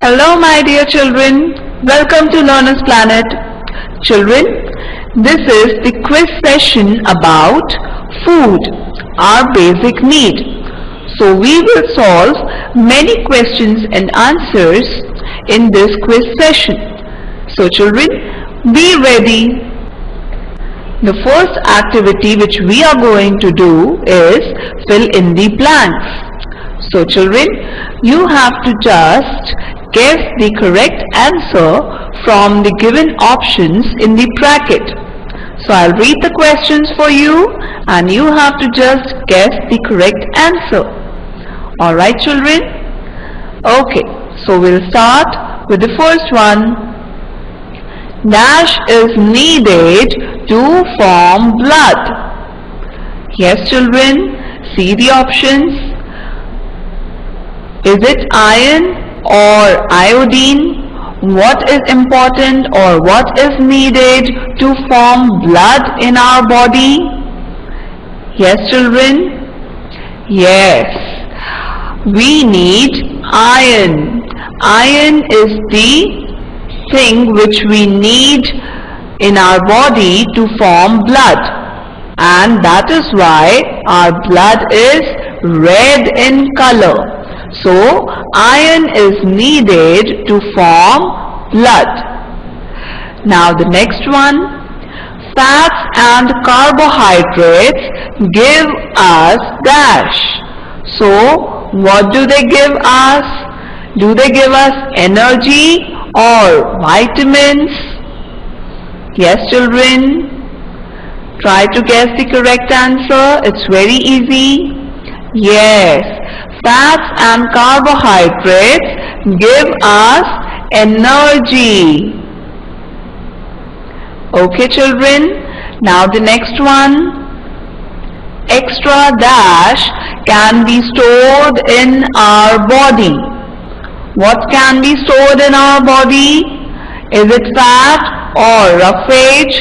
Hello, my dear children. Welcome to Learner's Planet. Children, this is the quiz session about food, our basic need. So we will solve many questions and answers in this quiz session. So children, be ready. The first activity which we are going to do is fill in the blanks. So children, you have to just guess the correct answer from the given options in the bracket. So I'll read the questions for you and you have to just guess the correct answer. Alright children? Okay, so we'll start with the first one. Dash is needed to form blood. Yes children, see the options. Is it iron or iodine? What is important or what is needed to form blood in our body? Yes children? Yes, we need iron. Iron is the thing which we need in our body to form blood, and that is why our blood is red in color. So iron is needed to form blood. Now the next one. Fats and carbohydrates give us dash. So what do they give us? Do they give us energy or vitamins? Yes children, try to guess the correct answer. It's very easy. Yes, fats and carbohydrates give us energy. Okay children, now the next one. Extra dash can be stored in our body. What can be stored in our body? Is it fat or roughage?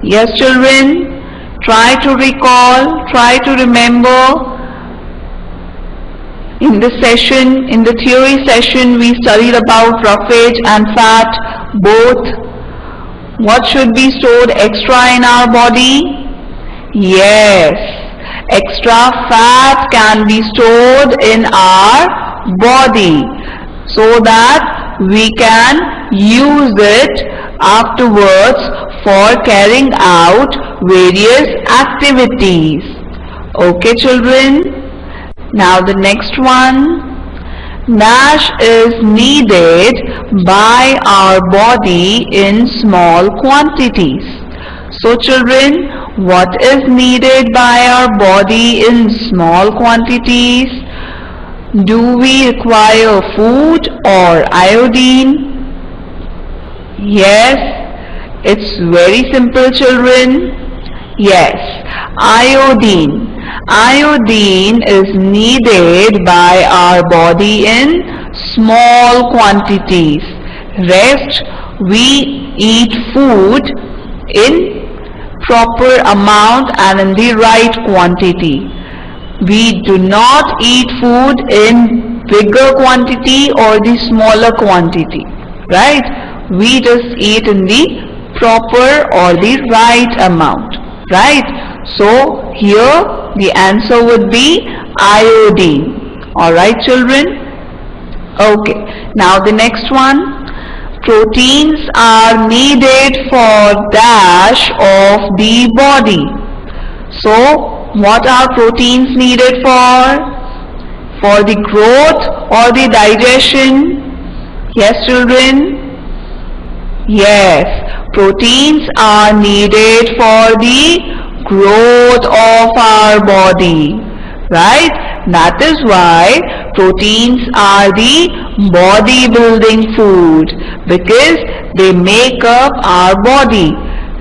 Yes children, try to recall, try to remember. In the theory session, we studied about roughage and fat both. What should be stored extra in our body? Yes, extra fat can be stored in our body so that we can use it afterwards for carrying out various activities. Okay children? Now the next one. Dash is needed by our body in small quantities. So children, what is needed by our body in small quantities? Do we require food or iodine? Yes, it's very simple children. Yes, iodine. Iodine is needed by our body in small quantities. Rest, we eat food in proper amount and in the right quantity. We do not eat food in bigger quantity or the smaller quantity, right? We just eat in the proper or the right amount, right? So here the answer would be iodine. Alright children? Okay, now the next one. Proteins are needed for dash of the body. So what are proteins needed for? For the growth or the digestion? Yes children? Yes, proteins are needed for the growth of our body, right? That is why proteins are the bodybuilding food, because they make up our body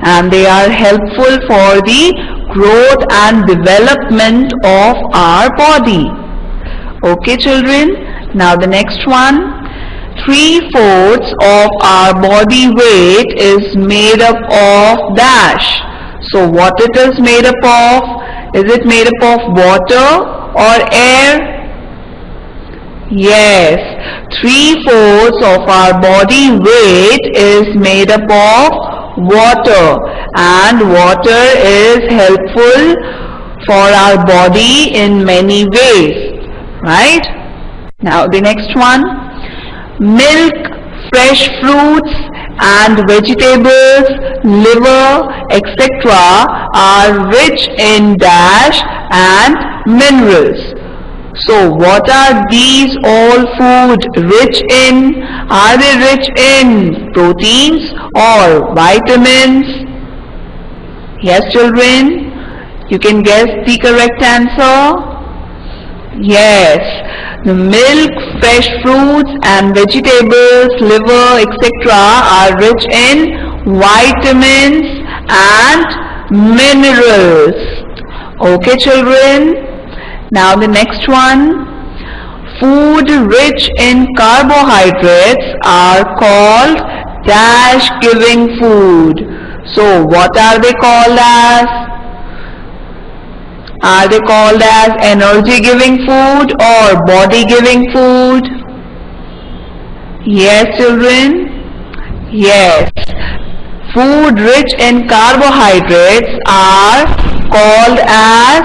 and they are helpful for the growth and development of our body. Okay children, now the next one. 3/4 of our body weight is made up of dash. So what it is made up of? Is it made up of water or air? Yes, 3/4 of our body weight is made up of water, and water is helpful for our body in many ways, right? Now the next one, milk, fresh fruits and vegetables, liver, etc. are rich in dash and minerals. So what are these all food rich in? Are they rich in proteins or vitamins? Yes, children, you can guess the correct answer. Yes, the milk, fresh fruits and vegetables, liver, etc. are rich in vitamins and minerals. Okay, children. Now the next one, food rich in carbohydrates are called dash giving food. So what are they called as? Are they called as energy giving food or body giving food? Yes, children. Yes. Food rich in carbohydrates are called as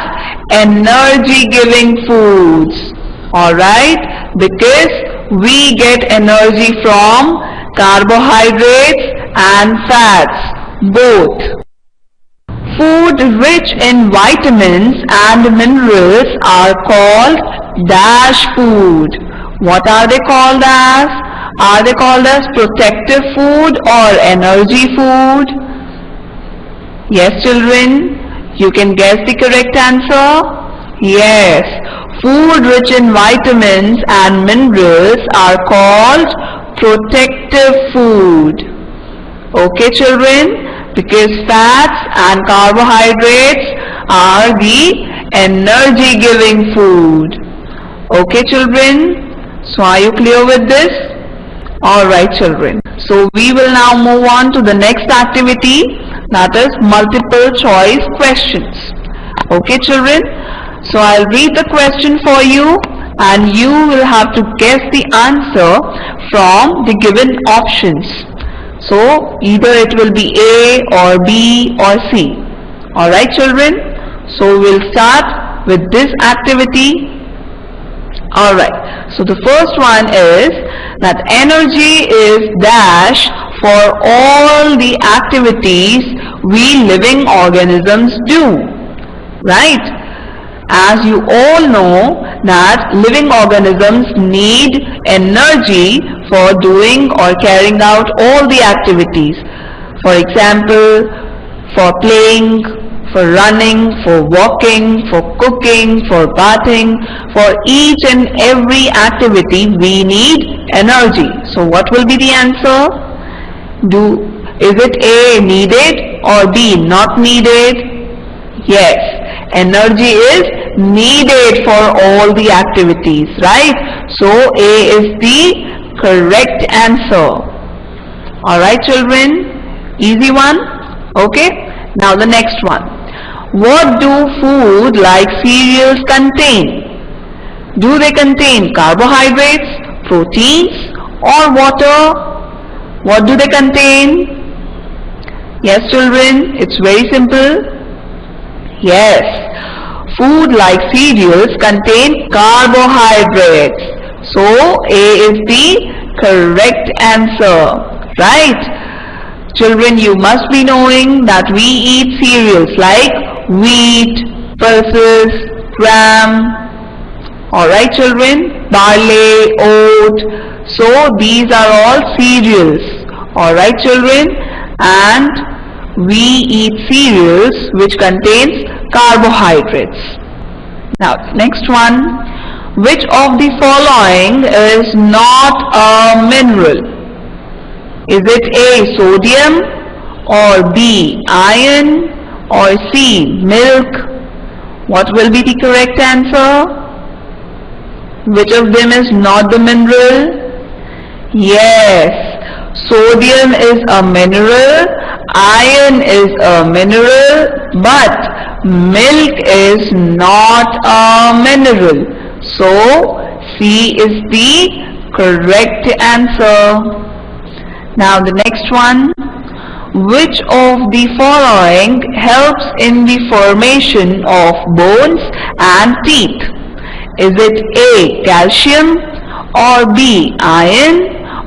energy giving foods. Alright, because we get energy from carbohydrates and fats both. Food rich in vitamins and minerals are called dash food. What are they called as? Are they called as protective food or energy food? Yes, children. You can guess the correct answer. Yes, food rich in vitamins and minerals are called protective food. Okay, children, because fats and carbohydrates are the energy giving food. Okay, children, so are you clear with this? Alright, children, so we will now move on to the next activity, that is multiple choice questions. Okay, children, so I'll read the question for you and you will have to guess the answer from the given options. So either it will be A or B or C. Alright, children, so we'll start with this activity. Alright, so the first one is that energy is dash for all the activities we living organisms do, right? As you all know that living organisms need energy for doing or carrying out all the activities. For example, for playing, for running, for walking, for cooking, for bathing, for each and every activity we need energy. So what will be the answer? Is it A, needed, or B, not needed? Yes, energy is needed for all the activities, right? So A is the correct answer. Alright, children, easy one. Okay, now the next one. What do food like cereals contain? Do they contain carbohydrates, proteins, or water? What do they contain? Yes, children, it's very simple. Yes, food like cereals contain carbohydrates. So A is the correct answer, right? Children, you must be knowing that we eat cereals like wheat, pulses, gram. Alright, children, barley, oat. So these are all cereals. Alright, children, and we eat cereals which contains carbohydrates. Now, next one. Which of the following is not a mineral? Is it A, sodium, or B, iron, or C, milk? What will be the correct answer? Which of them is not the mineral? Yes, sodium is a mineral, iron is a mineral, but milk is not a mineral. So C is the correct answer. Now the next one. Which of the following helps in the formation of bones and teeth? Is it A. calcium, or B. iron,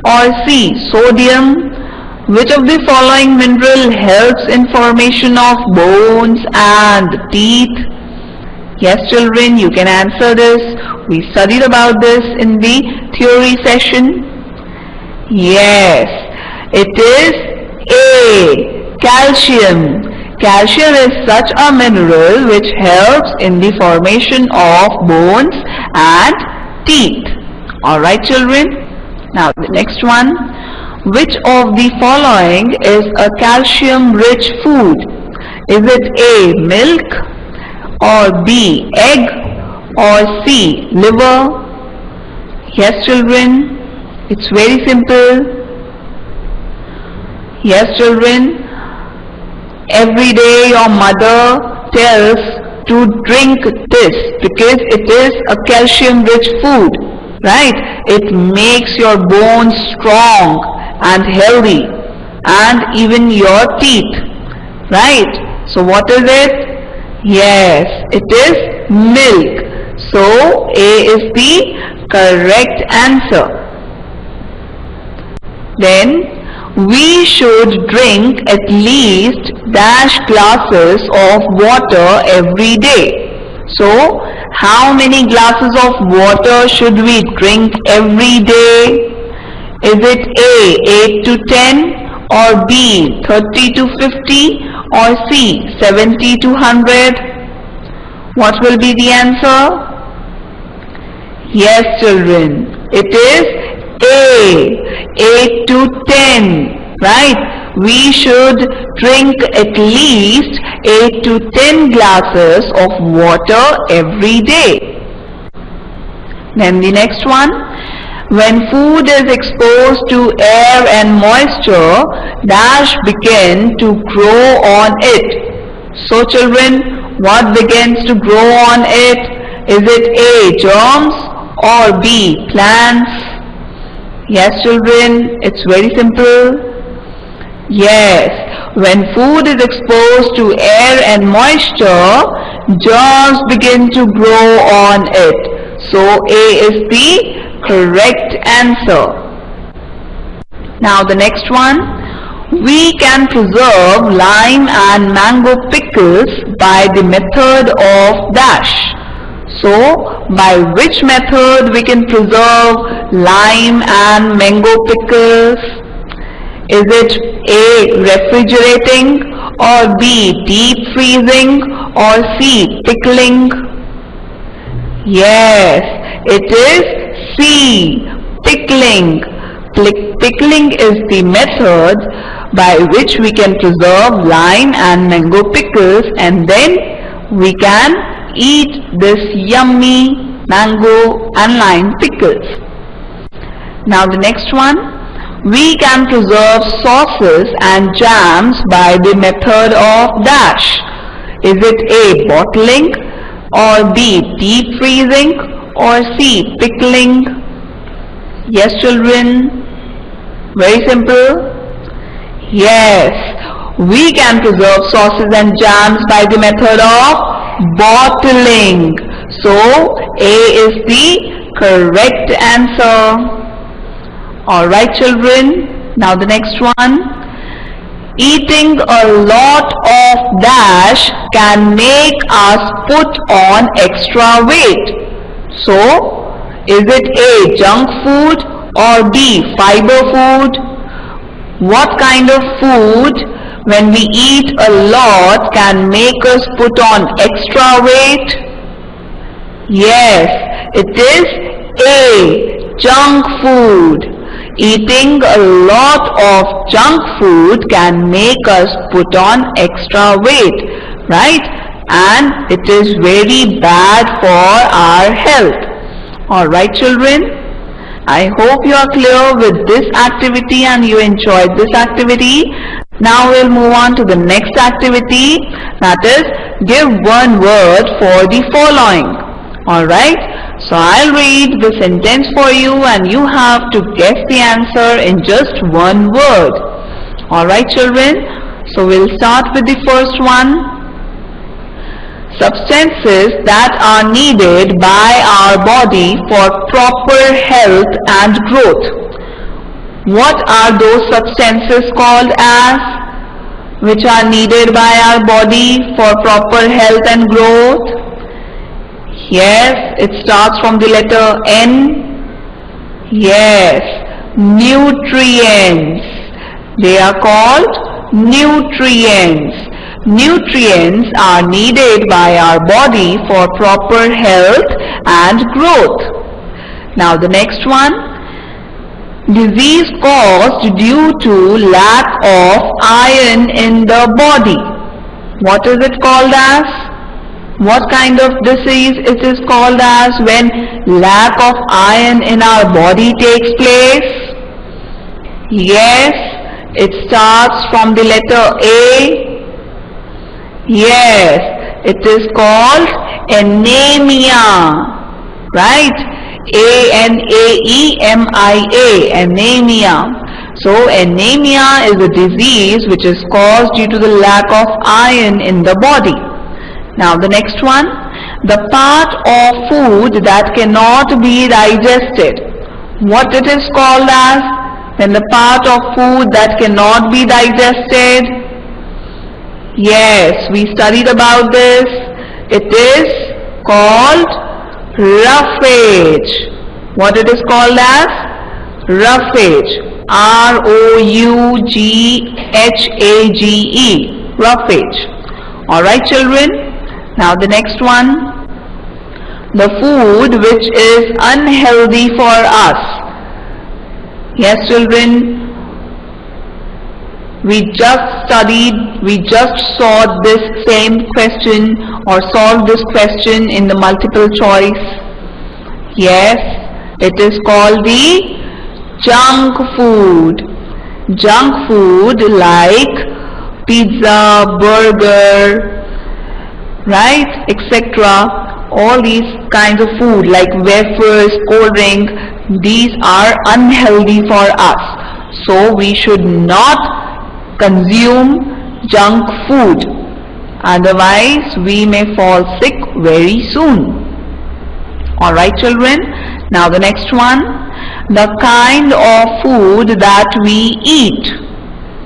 or C. sodium? Which of the following mineral helps in formation of bones and teeth? Yes children, you can answer this. We studied about this in the theory session. Yes, it is A. calcium. Calcium is such a mineral which helps in the formation of bones and teeth. Alright children. Now the next one. Which of the following is a calcium rich food? Is it A. milk, or B. egg, or C. liver? Yes children, it's very simple. Yes children, every day your mother tells to drink this because it is a calcium rich food, right? It makes your bones strong and healthy and even your teeth, right? So what is it? Yes, it is milk. So A is the correct answer. Then we should drink at least dash glasses of water every day. So how many glasses of water should we drink every day? Is it A. 8 to 10, or B. 30 to 50, or C. 70 to 100? What will be the answer? Yes children, it is A. 8 to 10, right? We should drink at least 8 to 10 glasses of water every day. Then the next one. When food is exposed to air and moisture, dash begin to grow on it. So children, what begins to grow on it? Is it A. germs, or B. plants? Yes children, it's very simple. Yes, when food is exposed to air and moisture, germs begin to grow on it. So A is the correct answer. Now the next one. We can preserve lime and mango pickles by the method of dash. So by which method we can preserve lime and mango pickles? Is it A. refrigerating, or B. deep freezing, or C. pickling? Yes, it is C. pickling. Pickling is the method by which we can preserve lime and mango pickles, and then we can eat this yummy mango and lime pickles. Now the next one. We can preserve sauces and jams by the method of dash. Is it A. bottling, or B. deep freezing, or C. pickling? Yes children, very simple. Yes, we can preserve sauces and jams by the method of bottling. So A is the correct answer. Alright children, now the next one. Eating a lot of dash can make us put on extra weight. So, is it A. junk food, or B. fiber food? What kind of food, when we eat a lot, can make us put on extra weight? Yes, it is A. junk food. Eating a lot of junk food can make us put on extra weight, right? And it is very bad for our health. Alright children, I hope you are clear with this activity and you enjoyed this activity. Now we'll move on to the next activity, that is give one word for the following. Alright, So I'll read the sentence for you and you have to guess the answer in just one word. Alright children, so we'll start with the first one. Substances that are needed by our body for proper health and growth. What are those substances called as, which are needed by our body for proper health and growth? Yes, it starts from the letter N. Yes, nutrients. They are called nutrients. Nutrients are needed by our body for proper health and growth. Now the next one. Disease caused due to lack of iron in the body. What is it called as? What kind of disease it is called as when lack of iron in our body takes place? Yes, it starts from the letter A. Yes, it is called anemia, right? A-N-A-E-M-I-A, anemia. So anemia is a disease which is caused due to the lack of iron in the body. Now the next one, the part of food that cannot be digested. What it is called as? Then the part of food that cannot be digested. Yes, we studied about this. It is called roughage. What it is called as? Roughage. R-O-U-G-H-A-G-E. Roughage. Alright children. Now the next one. The food which is unhealthy for us. Yes children. We just saw this same question or solved this question in the multiple choice. Yes, it is called the junk food. Junk food like pizza, burger, right, etc. All these kinds of food like wafers, cold drink, these are unhealthy for us. So we should not consume junk food, otherwise we may fall sick very soon. Alright children, now the next one, the kind of food that we eat.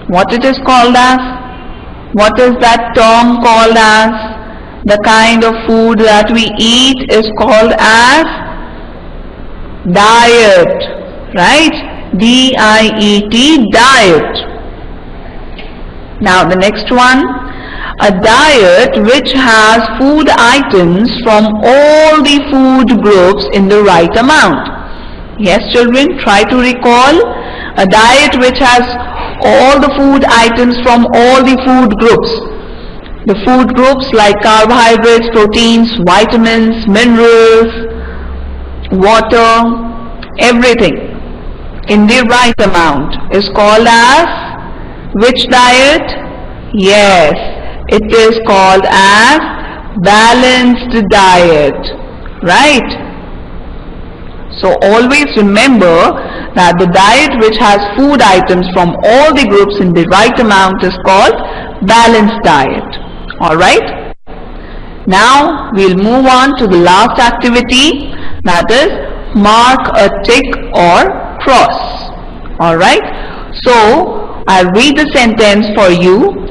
What it is called as? What is that term called as? The kind of food that we eat is called as diet, right? D-I-E-T, diet. Now the next one, a diet which has food items from all the food groups in the right amount. Yes children, try to recall a diet which has all the food items from all the food groups. The food groups like carbohydrates, proteins, vitamins, minerals, water, everything in the right amount is called as which diet? Yes, it is called as balanced diet, right? So always remember that the diet which has food items from all the groups in the right amount is called balanced diet. Alright? Now we'll move on to the last activity, that is mark a tick or cross. Alright? So I'll read the sentence for you.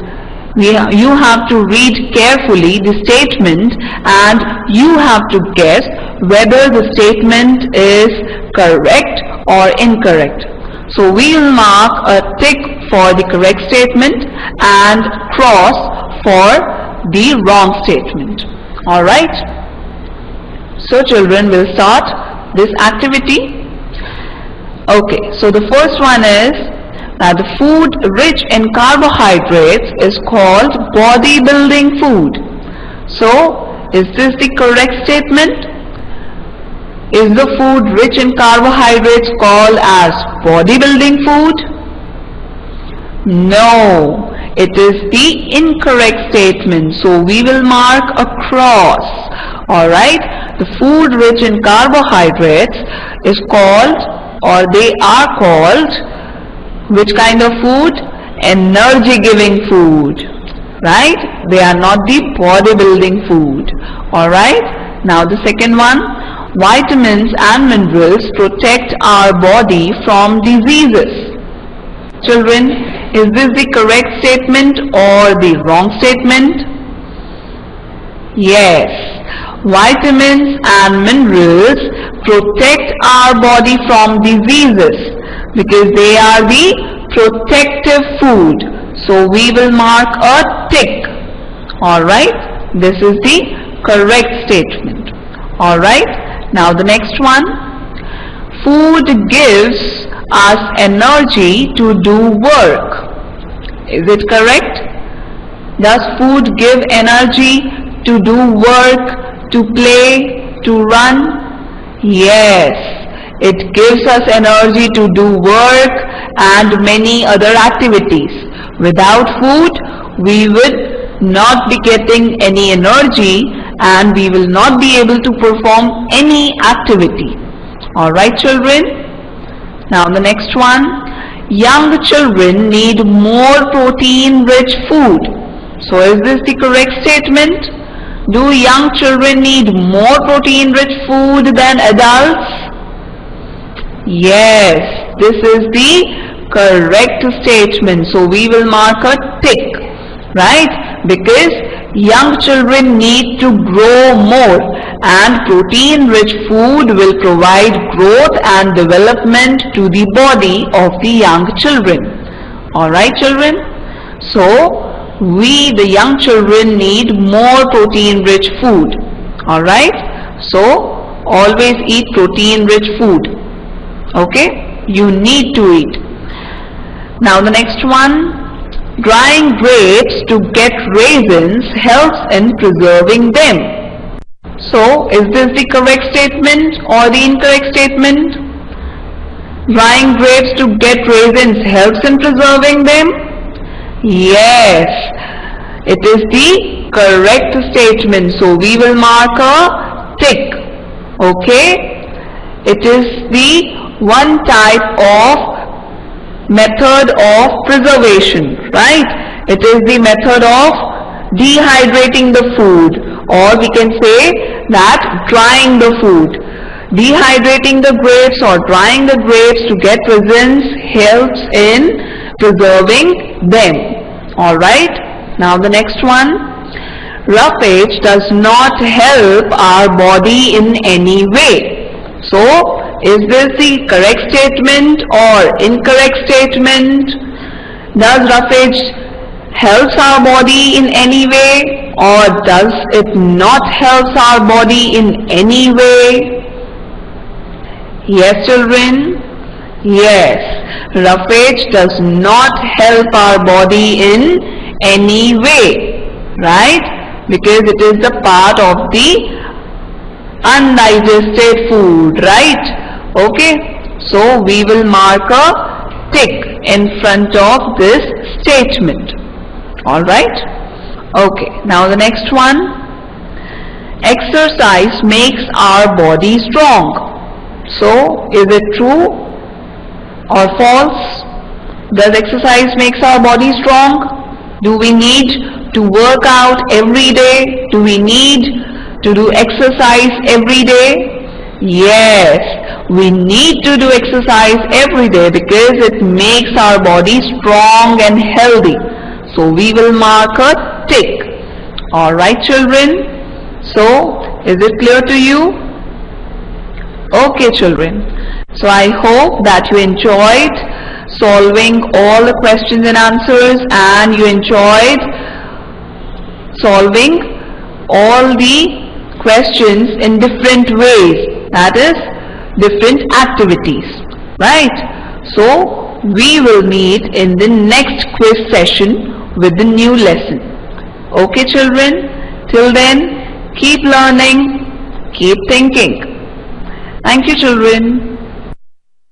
You have to read carefully the statement and you have to guess whether the statement is correct or incorrect. So we will mark a tick for the correct statement and cross for the wrong statement. Alright? So children, will start this activity. Okay, so the first one is that the food rich in carbohydrates is called bodybuilding food. So, is this the correct statement? Is the food rich in carbohydrates called as bodybuilding food? No, it is the incorrect statement. So, we will mark a cross. Alright, the food rich in carbohydrates is called, or they are called, which kind of food? Energy giving food, right? They are not the bodybuilding food. Alright, now the second one, vitamins and minerals protect our body from diseases. Children, is this the correct statement or the wrong statement? Yes, vitamins and minerals protect our body from diseases because they are the protective food. So we will mark a tick. Alright, this is the correct statement. Alright, now the next one. Food gives us energy to do work. Is it correct? Does food give energy to do work, to play, to run? Yes. It gives us energy to do work and many other activities. Without food, we would not be getting any energy and we will not be able to perform any activity. Alright children? Now the next one. Young children need more protein-rich food. So is this the correct statement? Do young children need more protein-rich food than adults? Yes, this is the correct statement. So we will mark a tick, right? Because young children need to grow more and protein-rich food will provide growth and development to the body of the young children. Alright children? So we, the young children, need more protein-rich food. Alright? So always eat protein-rich food. Okay, you need to eat. Now the next one, drying grapes to get raisins helps in preserving them. So is this the correct statement or the incorrect statement? Drying grapes to get raisins helps in preserving them? Yes, it is the correct statement. So we will mark a tick. Okay, it is the one type of method of preservation, right? It is the method of dehydrating the food, or we can say that drying the food. Dehydrating the grapes or drying the grapes to get raisins helps in preserving them. Alright, now the next one. Roughage does not help our body in any way. So, is this the correct statement or incorrect statement? Does roughage helps our body in any way or does it not helps our body in any way? Yes children? Yes. Roughage does not help our body in any way. Right? Because it is the part of the undigested food. Right? Okay, so we will mark a tick in front of this statement. Alright? Okay, now the next one. Exercise makes our body strong. So, is it true or false? Does exercise makes our body strong? Do we need to work out every day? Do we need to do exercise every day? Yes, we need to do exercise every day because it makes our body strong and healthy. So we will mark a tick. Alright children? So, is it clear to you? Okay children. So I hope that you enjoyed solving all the questions and answers and you enjoyed solving all the questions in different ways. That is, different activities, right? So, we will meet in the next quiz session with the new lesson. Okay children, till then, keep learning, keep thinking. Thank you children.